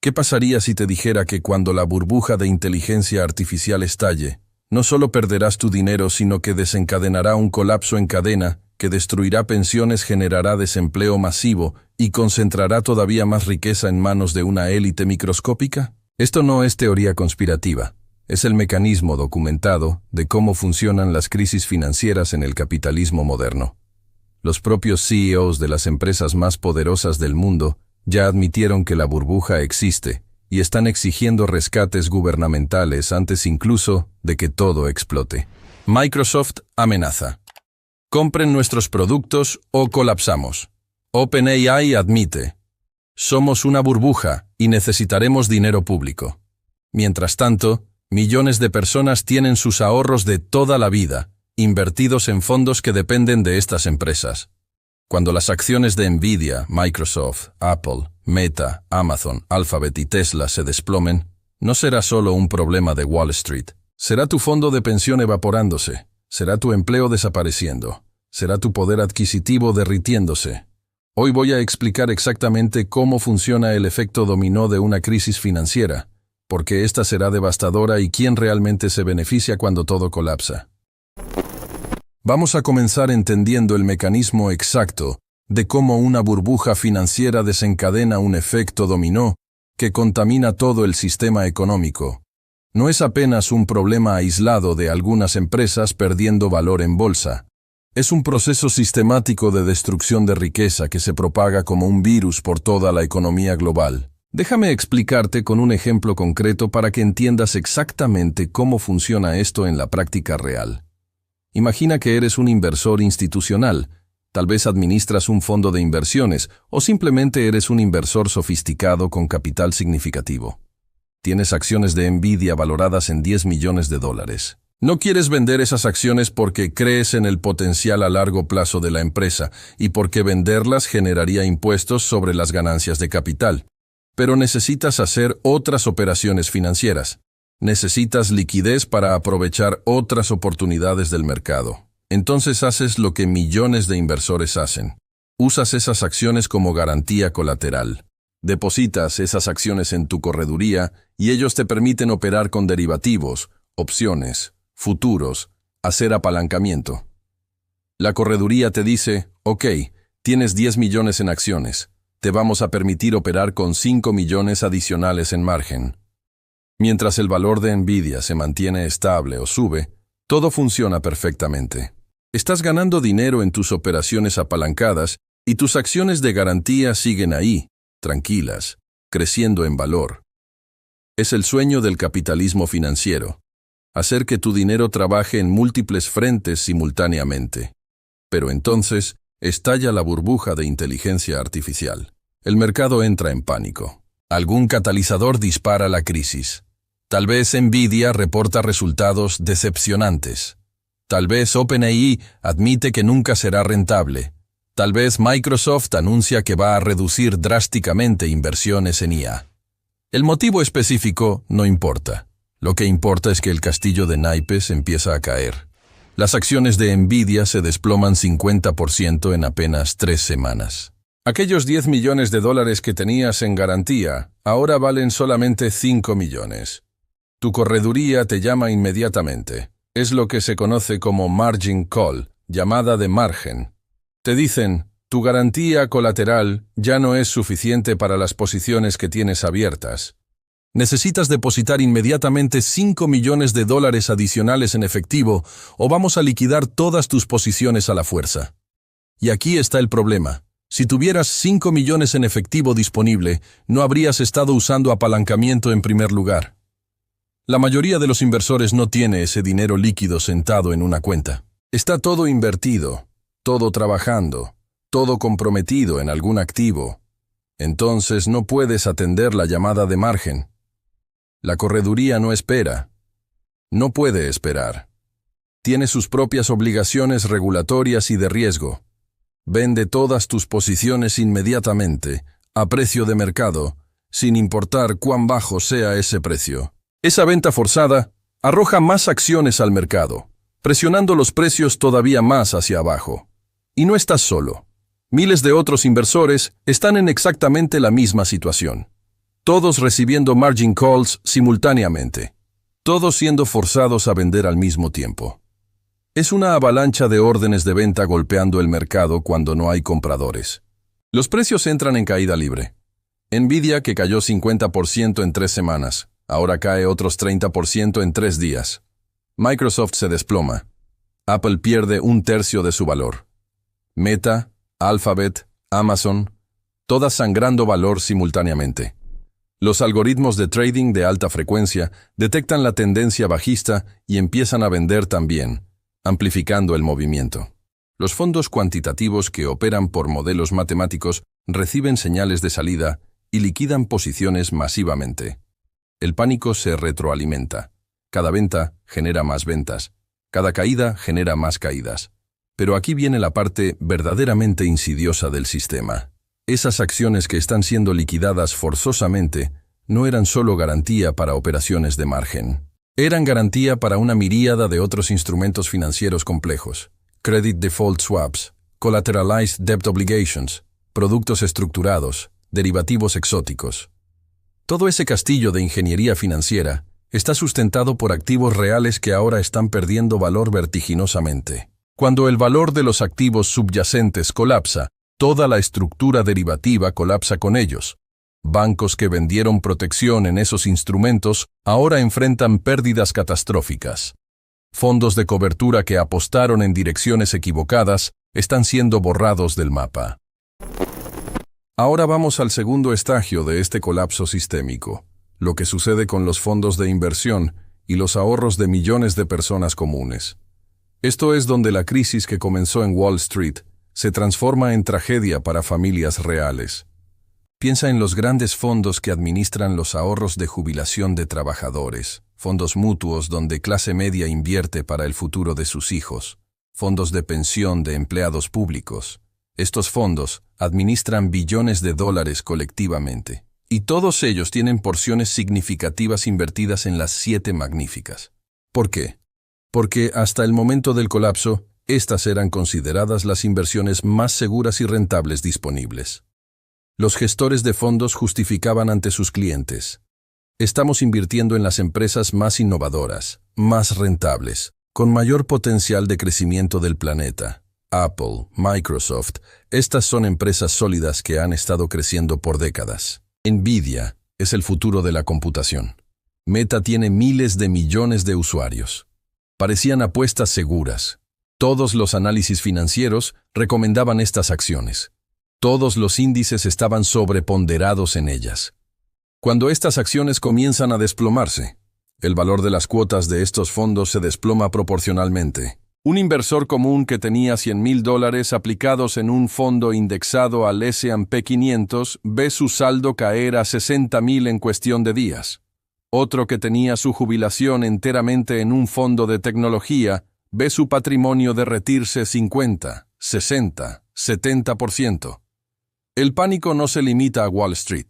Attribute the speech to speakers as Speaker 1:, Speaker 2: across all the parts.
Speaker 1: ¿Qué pasaría si te dijera que cuando la burbuja de inteligencia artificial estalle, no solo perderás tu dinero, sino que desencadenará un colapso en cadena que destruirá pensiones, generará desempleo masivo y concentrará todavía más riqueza en manos de una élite microscópica? Esto no es teoría conspirativa, es el mecanismo documentado de cómo funcionan las crisis financieras en el capitalismo moderno. Los propios CEOs de las empresas más poderosas del mundo ya admitieron que la burbuja existe y están exigiendo rescates gubernamentales antes incluso de que todo explote. Microsoft amenaza: compren nuestros productos o colapsamos. OpenAI admite: somos una burbuja y necesitaremos dinero público. Mientras tanto, millones de personas tienen sus ahorros de toda la vida invertidos en fondos que dependen de estas empresas. Cuando las acciones de Nvidia, Microsoft, Apple, Meta, Amazon, Alphabet y Tesla se desplomen, no será solo un problema de Wall Street. Será tu fondo de pensión evaporándose, será tu empleo desapareciendo, será tu poder adquisitivo derritiéndose. Hoy voy a explicar exactamente cómo funciona el efecto dominó de una crisis financiera, porque esta será devastadora y quién realmente se beneficia cuando todo colapsa. Vamos a comenzar entendiendo el mecanismo exacto de cómo una burbuja financiera desencadena un efecto dominó que contamina todo el sistema económico. No es apenas un problema aislado de algunas empresas perdiendo valor en bolsa. Es un proceso sistemático de destrucción de riqueza que se propaga como un virus por toda la economía global. Déjame explicarte con un ejemplo concreto para que entiendas exactamente cómo funciona esto en la práctica real. Imagina que eres un inversor institucional, tal vez administras un fondo de inversiones o simplemente eres un inversor sofisticado con capital significativo. Tienes acciones de Nvidia valoradas en $10 millones. No quieres vender esas acciones porque crees en el potencial a largo plazo de la empresa y porque venderlas generaría impuestos sobre las ganancias de capital. Pero necesitas hacer otras operaciones financieras. Necesitas liquidez para aprovechar otras oportunidades del mercado. Entonces haces lo que millones de inversores hacen. Usas esas acciones como garantía colateral. Depositas esas acciones en tu correduría y ellos te permiten operar con derivativos, opciones, futuros, hacer apalancamiento. La correduría te dice: ok, tienes 10 millones en acciones. Te vamos a permitir operar con 5 millones adicionales en margen. Mientras el valor de Nvidia se mantiene estable o sube, todo funciona perfectamente. Estás ganando dinero en tus operaciones apalancadas y tus acciones de garantía siguen ahí, tranquilas, creciendo en valor. Es el sueño del capitalismo financiero: hacer que tu dinero trabaje en múltiples frentes simultáneamente. Pero entonces estalla la burbuja de inteligencia artificial. El mercado entra en pánico. Algún catalizador dispara la crisis. Tal vez Nvidia reporta resultados decepcionantes. Tal vez OpenAI admite que nunca será rentable. Tal vez Microsoft anuncia que va a reducir drásticamente inversiones en IA. El motivo específico no importa. Lo que importa es que el castillo de naipes empieza a caer. Las acciones de Nvidia se desploman 50% en apenas 3 semanas. Aquellos $10 millones que tenías en garantía ahora valen solamente 5 millones. Tu correduría te llama inmediatamente. Es lo que se conoce como margin call, llamada de margen. Te dicen: tu garantía colateral ya no es suficiente para las posiciones que tienes abiertas. Necesitas depositar inmediatamente $5 millones adicionales en efectivo o vamos a liquidar todas tus posiciones a la fuerza. Y aquí está el problema. Si tuvieras 5 millones en efectivo disponible, no habrías estado usando apalancamiento en primer lugar. La mayoría de los inversores no tiene ese dinero líquido sentado en una cuenta. Está todo invertido, todo trabajando, todo comprometido en algún activo. Entonces no puedes atender la llamada de margen. La correduría no espera. No puede esperar. Tiene sus propias obligaciones regulatorias y de riesgo. Vende todas tus posiciones inmediatamente, a precio de mercado, sin importar cuán bajo sea ese precio. Esa venta forzada arroja más acciones al mercado, presionando los precios todavía más hacia abajo. Y no estás solo. Miles de otros inversores están en exactamente la misma situación. Todos recibiendo margin calls simultáneamente. Todos siendo forzados a vender al mismo tiempo. Es una avalancha de órdenes de venta golpeando el mercado cuando no hay compradores. Los precios entran en caída libre. Nvidia, que cayó 50% en 3 semanas, ahora cae otros 30% en 3 días. Microsoft se desploma. Apple pierde 1/3 de su valor. Meta, Alphabet, Amazon, todas sangrando valor simultáneamente. Los algoritmos de trading de alta frecuencia detectan la tendencia bajista y empiezan a vender también, amplificando el movimiento. Los fondos cuantitativos que operan por modelos matemáticos reciben señales de salida y liquidan posiciones masivamente. El pánico se retroalimenta. Cada venta genera más ventas. Cada caída genera más caídas. Pero aquí viene la parte verdaderamente insidiosa del sistema. Esas acciones que están siendo liquidadas forzosamente no eran solo garantía para operaciones de margen. Eran garantía para una miríada de otros instrumentos financieros complejos. Credit default swaps, collateralized debt obligations, productos estructurados, derivativos exóticos. Todo ese castillo de ingeniería financiera está sustentado por activos reales que ahora están perdiendo valor vertiginosamente. Cuando el valor de los activos subyacentes colapsa, toda la estructura derivativa colapsa con ellos. Bancos que vendieron protección en esos instrumentos ahora enfrentan pérdidas catastróficas. Fondos de cobertura que apostaron en direcciones equivocadas están siendo borrados del mapa. Ahora vamos al segundo estadio de este colapso sistémico, lo que sucede con los fondos de inversión y los ahorros de millones de personas comunes. Esto es donde la crisis que comenzó en Wall Street se transforma en tragedia para familias reales. Piensa en los grandes fondos que administran los ahorros de jubilación de trabajadores, fondos mutuos donde clase media invierte para el futuro de sus hijos, fondos de pensión de empleados públicos. Estos fondos administran billones de dólares colectivamente, y todos ellos tienen porciones significativas invertidas en las 7 magníficas. ¿Por qué? Porque hasta el momento del colapso, estas eran consideradas las inversiones más seguras y rentables disponibles. Los gestores de fondos justificaban ante sus clientes: estamos invirtiendo en las empresas más innovadoras, más rentables, con mayor potencial de crecimiento del planeta. Apple, Microsoft, estas son empresas sólidas que han estado creciendo por décadas. Nvidia es el futuro de la computación. Meta tiene miles de millones de usuarios. Parecían apuestas seguras. Todos los análisis financieros recomendaban estas acciones. Todos los índices estaban sobreponderados en ellas. Cuando estas acciones comienzan a desplomarse, el valor de las cuotas de estos fondos se desploma proporcionalmente. Un inversor común que tenía $100,000 aplicados en un fondo indexado al S&P 500 ve su saldo caer a $60,000 en cuestión de días. Otro que tenía su jubilación enteramente en un fondo de tecnología ve su patrimonio derretirse 50, 60, 70%. El pánico no se limita a Wall Street.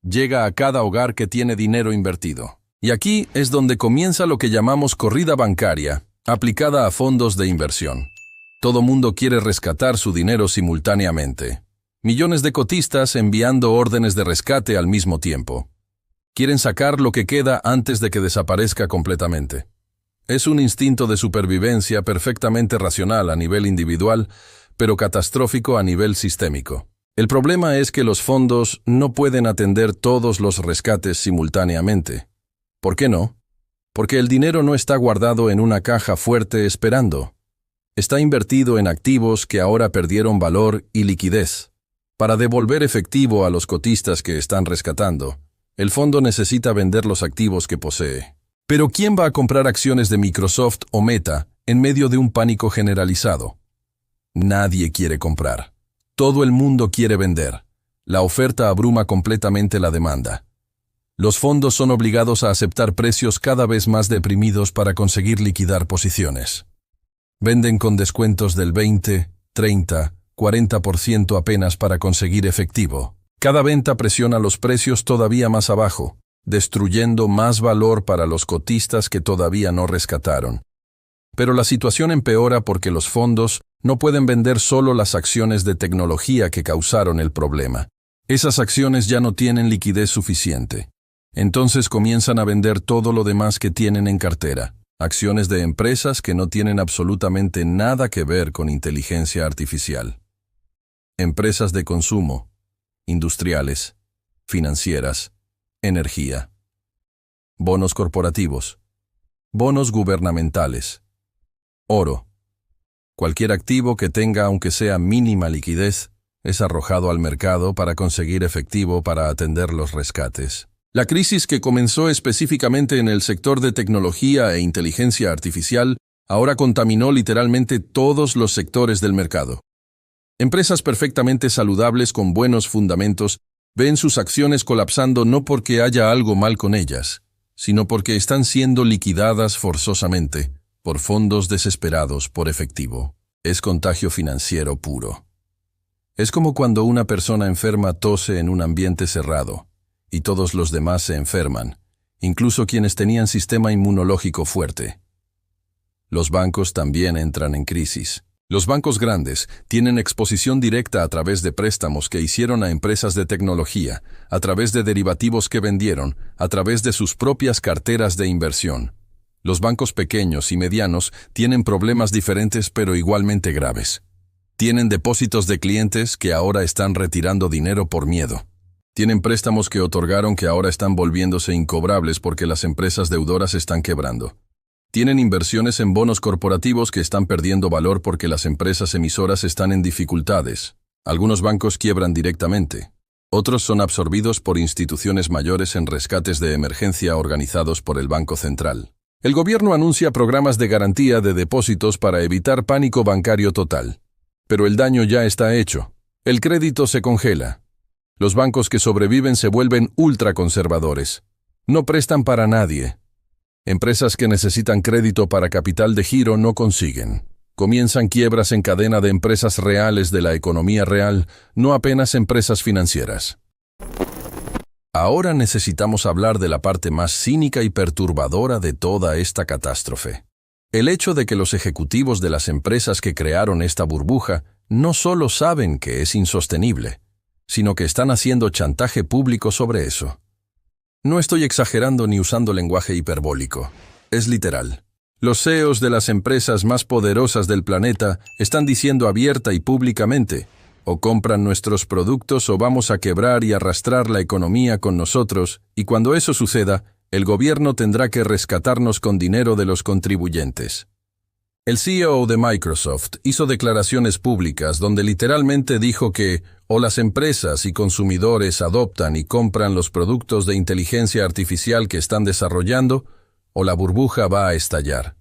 Speaker 1: Llega a cada hogar que tiene dinero invertido. Y aquí es donde comienza lo que llamamos corrida bancaria, aplicada a fondos de inversión. Todo mundo quiere rescatar su dinero simultáneamente. Millones de cotistas enviando órdenes de rescate al mismo tiempo. Quieren sacar lo que queda antes de que desaparezca completamente. Es un instinto de supervivencia perfectamente racional a nivel individual, pero catastrófico a nivel sistémico. El problema es que los fondos no pueden atender todos los rescates simultáneamente. ¿Por qué no? Porque el dinero no está guardado en una caja fuerte esperando. Está invertido en activos que ahora perdieron valor y liquidez. Para devolver efectivo a los cotistas que están rescatando, el fondo necesita vender los activos que posee. Pero ¿quién va a comprar acciones de Microsoft o Meta en medio de un pánico generalizado? Nadie quiere comprar. Todo el mundo quiere vender. La oferta abruma completamente la demanda. Los fondos son obligados a aceptar precios cada vez más deprimidos para conseguir liquidar posiciones. Venden con descuentos del 20, 30, 40% apenas para conseguir efectivo. Cada venta presiona los precios todavía más abajo, destruyendo más valor para los cotistas que todavía no rescataron. Pero la situación empeora porque los fondos no pueden vender solo las acciones de tecnología que causaron el problema. Esas acciones ya no tienen liquidez suficiente. Entonces comienzan a vender todo lo demás que tienen en cartera. Acciones de empresas que no tienen absolutamente nada que ver con inteligencia artificial. Empresas de consumo, industriales, financieras, energía. Bonos corporativos. Bonos gubernamentales. Oro. Cualquier activo que tenga aunque sea mínima liquidez es arrojado al mercado para conseguir efectivo para atender los rescates. La crisis que comenzó específicamente en el sector de tecnología e inteligencia artificial ahora contaminó literalmente todos los sectores del mercado. Empresas perfectamente saludables con buenos fundamentos ven sus acciones colapsando no porque haya algo mal con ellas, sino porque están siendo liquidadas forzosamente por fondos desesperados por efectivo. Es contagio financiero puro. Es como cuando una persona enferma tose en un ambiente cerrado, y todos los demás se enferman, incluso quienes tenían sistema inmunológico fuerte. Los bancos también entran en crisis. Los bancos grandes tienen exposición directa a través de préstamos que hicieron a empresas de tecnología, a través de derivativos que vendieron, a través de sus propias carteras de inversión. Los bancos pequeños y medianos tienen problemas diferentes pero igualmente graves. Tienen depósitos de clientes que ahora están retirando dinero por miedo. Tienen préstamos que otorgaron que ahora están volviéndose incobrables porque las empresas deudoras están quebrando. Tienen inversiones en bonos corporativos que están perdiendo valor porque las empresas emisoras están en dificultades. Algunos bancos quiebran directamente. Otros son absorbidos por instituciones mayores en rescates de emergencia organizados por el Banco Central. El gobierno anuncia programas de garantía de depósitos para evitar pánico bancario total. Pero el daño ya está hecho. El crédito se congela. Los bancos que sobreviven se vuelven ultraconservadores. No prestan para nadie. Empresas que necesitan crédito para capital de giro no consiguen. Comienzan quiebras en cadena de empresas reales de la economía real, no apenas empresas financieras. Ahora necesitamos hablar de la parte más cínica y perturbadora de toda esta catástrofe. El hecho de que los ejecutivos de las empresas que crearon esta burbuja no solo saben que es insostenible, sino que están haciendo chantaje público sobre eso. No estoy exagerando ni usando lenguaje hiperbólico. Es literal. Los CEOs de las empresas más poderosas del planeta están diciendo abierta y públicamente: o compran nuestros productos o vamos a quebrar y arrastrar la economía con nosotros, y cuando eso suceda, el gobierno tendrá que rescatarnos con dinero de los contribuyentes. El CEO de Microsoft hizo declaraciones públicas donde literalmente dijo que o las empresas y consumidores adoptan y compran los productos de inteligencia artificial que están desarrollando, o la burbuja va a estallar.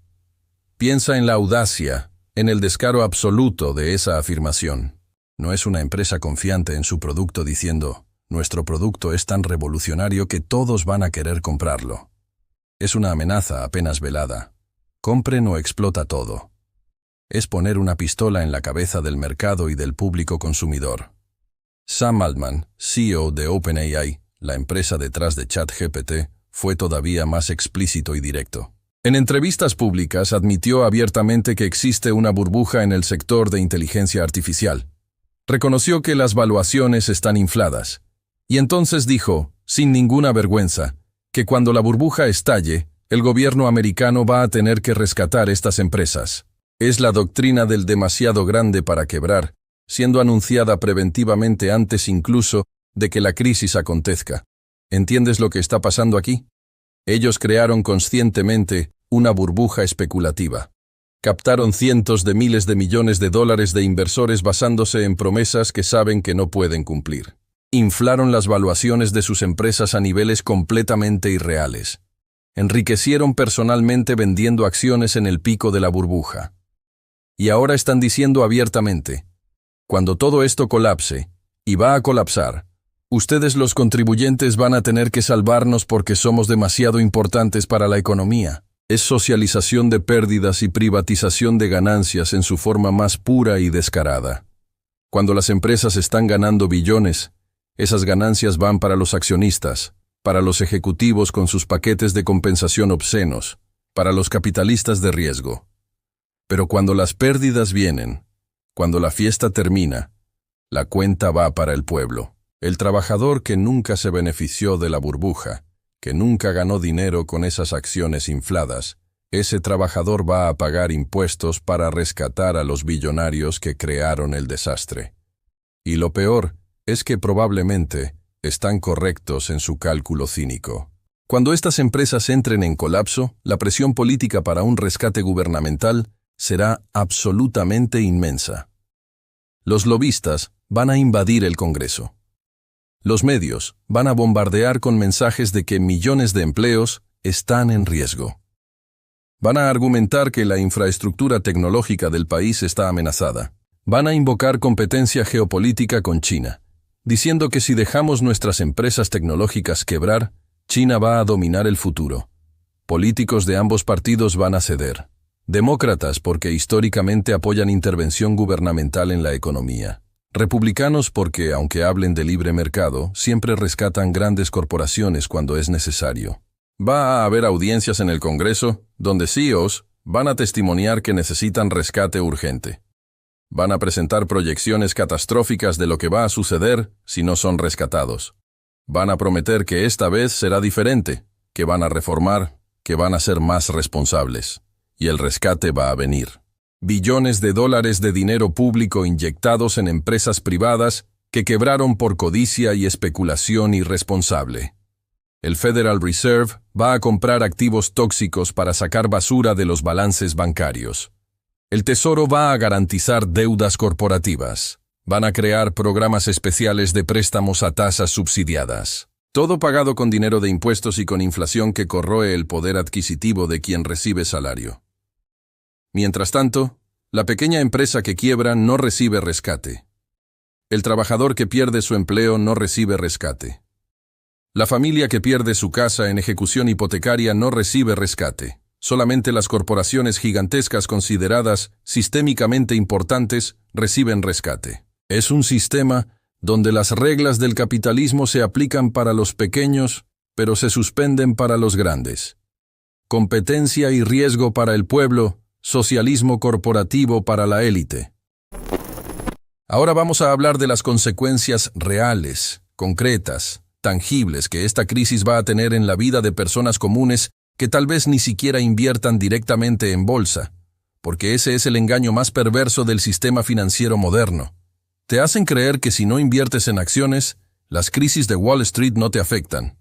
Speaker 1: Piensa en la audacia, en el descaro absoluto de esa afirmación. No es una empresa confiante en su producto diciendo: nuestro producto es tan revolucionario que todos van a querer comprarlo. Es una amenaza apenas velada. Compren o explota todo. Es poner una pistola en la cabeza del mercado y del público consumidor. Sam Altman, CEO de OpenAI, la empresa detrás de ChatGPT, fue todavía más explícito y directo. En entrevistas públicas admitió abiertamente que existe una burbuja en el sector de inteligencia artificial. Reconoció que las valuaciones están infladas. Y entonces dijo, sin ninguna vergüenza, que cuando la burbuja estalle, el gobierno americano va a tener que rescatar estas empresas. Es la doctrina del demasiado grande para quebrar, siendo anunciada preventivamente antes incluso de que la crisis acontezca. ¿Entiendes lo que está pasando aquí? Ellos crearon conscientemente una burbuja especulativa. Captaron cientos de miles de millones de dólares de inversores basándose en promesas que saben que no pueden cumplir. Inflaron las valuaciones de sus empresas a niveles completamente irreales. Enriquecieron personalmente vendiendo acciones en el pico de la burbuja. Y ahora están diciendo abiertamente: cuando todo esto colapse, y va a colapsar, ustedes los contribuyentes van a tener que salvarnos porque somos demasiado importantes para la economía. Es socialización de pérdidas y privatización de ganancias en su forma más pura y descarada. Cuando las empresas están ganando billones, esas ganancias van para los accionistas, para los ejecutivos con sus paquetes de compensación obscenos, para los capitalistas de riesgo. Pero cuando las pérdidas vienen, cuando la fiesta termina, la cuenta va para el pueblo. El trabajador que nunca se benefició de la burbuja, que nunca ganó dinero con esas acciones infladas, ese trabajador va a pagar impuestos para rescatar a los billonarios que crearon el desastre. Y lo peor es que probablemente están correctos en su cálculo cínico. Cuando estas empresas entren en colapso, la presión política para un rescate gubernamental será absolutamente inmensa. Los lobistas van a invadir el Congreso. Los medios van a bombardear con mensajes de que millones de empleos están en riesgo. Van a argumentar que la infraestructura tecnológica del país está amenazada. Van a invocar competencia geopolítica con China, diciendo que si dejamos nuestras empresas tecnológicas quebrar, China va a dominar el futuro. Políticos de ambos partidos van a ceder. Demócratas porque históricamente apoyan intervención gubernamental en la economía. Republicanos porque, aunque hablen de libre mercado, siempre rescatan grandes corporaciones cuando es necesario. Va a haber audiencias en el Congreso donde CEOs van a testimoniar que necesitan rescate urgente. Van a presentar proyecciones catastróficas de lo que va a suceder si no son rescatados. Van a prometer que esta vez será diferente, que van a reformar, que van a ser más responsables. Y el rescate va a venir. Billones de dólares de dinero público inyectados en empresas privadas que quebraron por codicia y especulación irresponsable. El Federal Reserve va a comprar activos tóxicos para sacar basura de los balances bancarios. El Tesoro va a garantizar deudas corporativas. Van a crear programas especiales de préstamos a tasas subsidiadas. Todo pagado con dinero de impuestos y con inflación que corroe el poder adquisitivo de quien recibe salario. Mientras tanto, la pequeña empresa que quiebra no recibe rescate. El trabajador que pierde su empleo no recibe rescate. La familia que pierde su casa en ejecución hipotecaria no recibe rescate. Solamente las corporaciones gigantescas consideradas sistémicamente importantes reciben rescate. Es un sistema donde las reglas del capitalismo se aplican para los pequeños, pero se suspenden para los grandes. Competencia y riesgo para el pueblo, socialismo corporativo para la élite. Ahora vamos a hablar de las consecuencias reales, concretas, tangibles que esta crisis va a tener en la vida de personas comunes que tal vez ni siquiera inviertan directamente en bolsa, porque ese es el engaño más perverso del sistema financiero moderno. Te hacen creer que si no inviertes en acciones, las crisis de Wall Street no te afectan.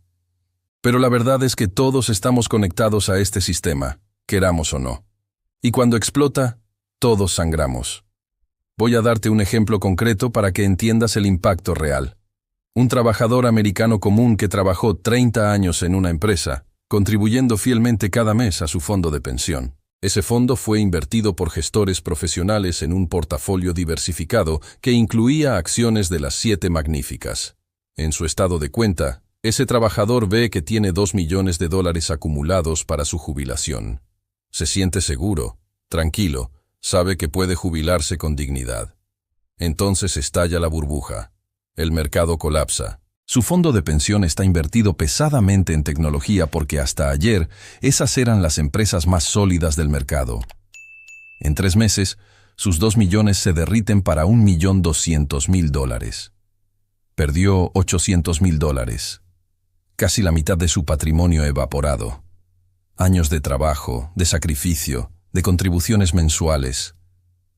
Speaker 1: Pero la verdad es que todos estamos conectados a este sistema, queramos o no. Y cuando explota, todos sangramos. Voy a darte un ejemplo concreto para que entiendas el impacto real. Un trabajador americano común que trabajó 30 años en una empresa, contribuyendo fielmente cada mes a su fondo de pensión. Ese fondo fue invertido por gestores profesionales en un portafolio diversificado que incluía acciones de las 7 magníficas. En su estado de cuenta, ese trabajador ve que tiene $2 millones acumulados para su jubilación. Se siente seguro, tranquilo, sabe que puede jubilarse con dignidad. Entonces estalla la burbuja. El mercado colapsa. Su fondo de pensión está invertido pesadamente en tecnología porque hasta ayer esas eran las empresas más sólidas del mercado. En 3 meses, sus 2 millones se derriten para $1.200.000. Perdió $800.000. Casi la mitad de su patrimonio evaporado. Años de trabajo, de sacrificio, de contribuciones mensuales.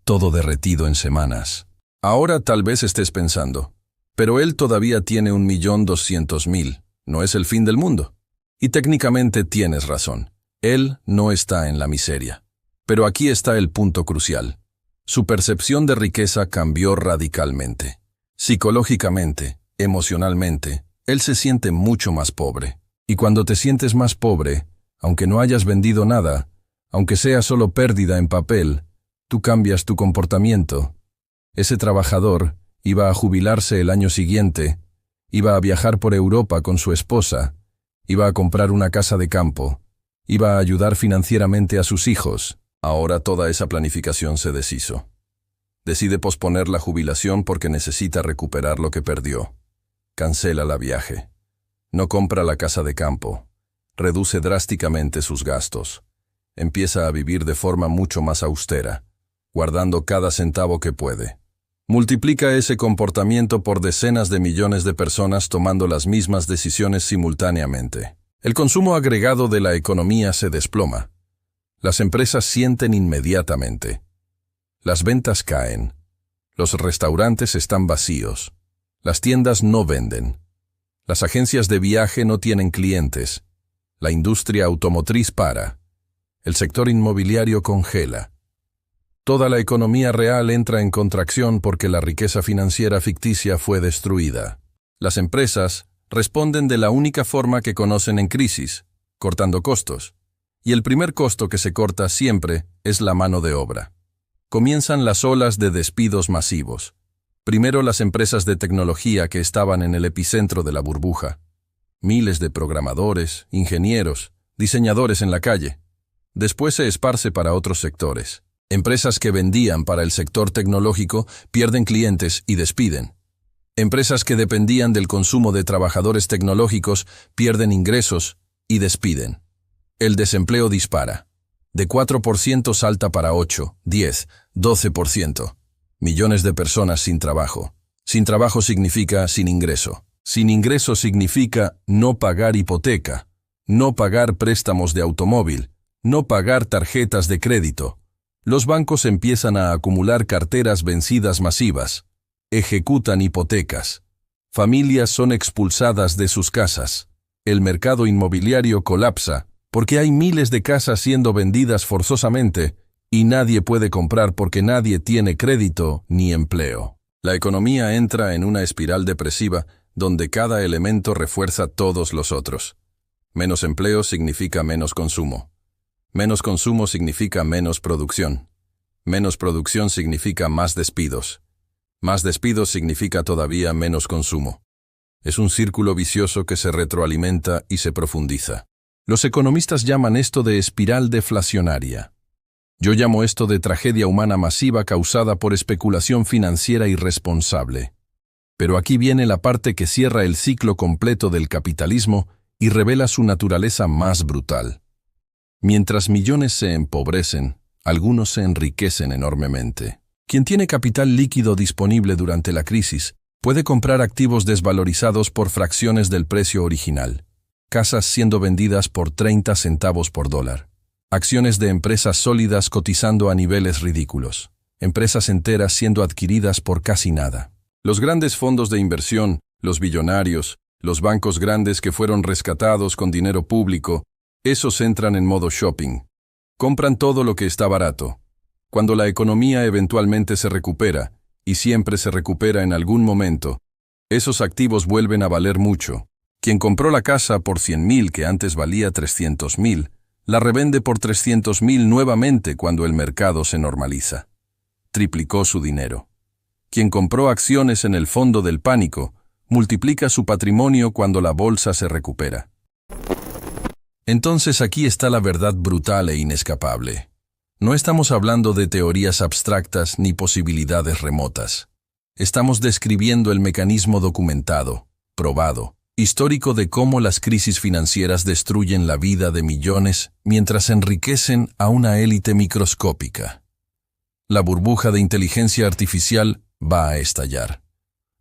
Speaker 1: Todo derretido en semanas. Ahora tal vez estés pensando, pero él todavía tiene $1.200.000. No es el fin del mundo. Y técnicamente tienes razón. Él no está en la miseria. Pero aquí está el punto crucial. Su percepción de riqueza cambió radicalmente. Psicológicamente, emocionalmente, él se siente mucho más pobre. Y cuando te sientes más pobre, aunque no hayas vendido nada, aunque sea solo pérdida en papel, tú cambias tu comportamiento. Ese trabajador iba a jubilarse el año siguiente, iba a viajar por Europa con su esposa, iba a comprar una casa de campo, iba a ayudar financieramente a sus hijos. Ahora toda esa planificación se deshizo. Decide posponer la jubilación porque necesita recuperar lo que perdió. Cancela la viaje. No compra la casa de campo. Reduce drásticamente sus gastos. Empieza a vivir de forma mucho más austera, guardando cada centavo que puede. Multiplica ese comportamiento por decenas de millones de personas tomando las mismas decisiones simultáneamente. El consumo agregado de la economía se desploma. Las empresas sienten inmediatamente. Las ventas caen. Los restaurantes están vacíos. Las tiendas no venden. Las agencias de viaje no tienen clientes. La industria automotriz para. El sector inmobiliario congela. Toda la economía real entra en contracción porque la riqueza financiera ficticia fue destruida. Las empresas responden de la única forma que conocen en crisis, cortando costos. Y el primer costo que se corta siempre es la mano de obra. Comienzan las olas de despidos masivos. Primero las empresas de tecnología que estaban en el epicentro de la burbuja. Miles de programadores, ingenieros, diseñadores en la calle. Después se esparce para otros sectores. Empresas que vendían para el sector tecnológico pierden clientes y despiden. Empresas que dependían del consumo de trabajadores tecnológicos pierden ingresos y despiden. El desempleo dispara. De 4% salta para 8, 10, 12%. Millones de personas sin trabajo. Sin trabajo significa sin ingreso. Sin ingreso significa no pagar hipoteca, no pagar préstamos de automóvil, no pagar tarjetas de crédito. Los bancos empiezan a acumular carteras vencidas masivas. Ejecutan hipotecas. Familias son expulsadas de sus casas. El mercado inmobiliario colapsa porque hay miles de casas siendo vendidas forzosamente y nadie puede comprar porque nadie tiene crédito ni empleo. La economía entra en una espiral depresiva donde cada elemento refuerza todos los otros. Menos empleo significa menos consumo. Menos consumo significa menos producción. Menos producción significa más despidos. Más despidos significa todavía menos consumo. Es un círculo vicioso que se retroalimenta y se profundiza. Los economistas llaman esto de espiral deflacionaria. Yo llamo esto de tragedia humana masiva causada por especulación financiera irresponsable. Pero aquí viene la parte que cierra el ciclo completo del capitalismo y revela su naturaleza más brutal. Mientras millones se empobrecen, algunos se enriquecen enormemente. Quien tiene capital líquido disponible durante la crisis puede comprar activos desvalorizados por fracciones del precio original. Casas siendo vendidas por 30 centavos por dólar. Acciones de empresas sólidas cotizando a niveles ridículos. Empresas enteras siendo adquiridas por casi nada. Los grandes fondos de inversión, los billonarios, los bancos grandes que fueron rescatados con dinero público, esos entran en modo shopping. Compran todo lo que está barato. Cuando la economía eventualmente se recupera, y siempre se recupera en algún momento, esos activos vuelven a valer mucho. Quien compró la casa por 100,000 que antes valía 300,000, la revende por 300,000 nuevamente cuando el mercado se normaliza. Triplicó su dinero. Quien compró acciones en el fondo del pánico, multiplica su patrimonio cuando la bolsa se recupera. Entonces aquí está la verdad brutal e inescapable. No estamos hablando de teorías abstractas ni posibilidades remotas. Estamos describiendo el mecanismo documentado, probado, histórico de cómo las crisis financieras destruyen la vida de millones mientras enriquecen a una élite microscópica. La burbuja de inteligencia artificial va a estallar.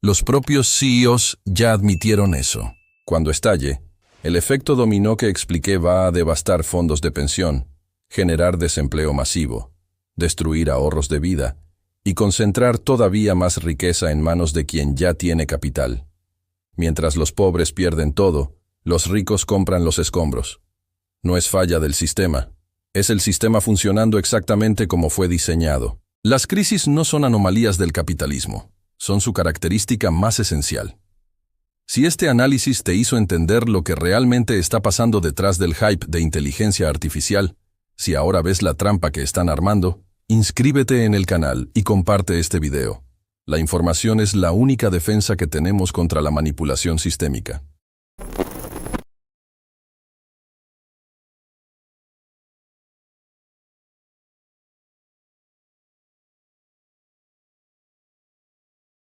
Speaker 1: Los propios CEOs ya admitieron eso. Cuando estalle, el efecto dominó que expliqué va a devastar fondos de pensión, generar desempleo masivo, destruir ahorros de vida y concentrar todavía más riqueza en manos de quien ya tiene capital. Mientras los pobres pierden todo, los ricos compran los escombros. No es falla del sistema, es el sistema funcionando exactamente como fue diseñado. Las crisis no son anomalías del capitalismo, son su característica más esencial. Si este análisis te hizo entender lo que realmente está pasando detrás del hype de inteligencia artificial, si ahora ves la trampa que están armando, inscríbete en el canal y comparte este video. La información es la única defensa que tenemos contra la manipulación sistémica.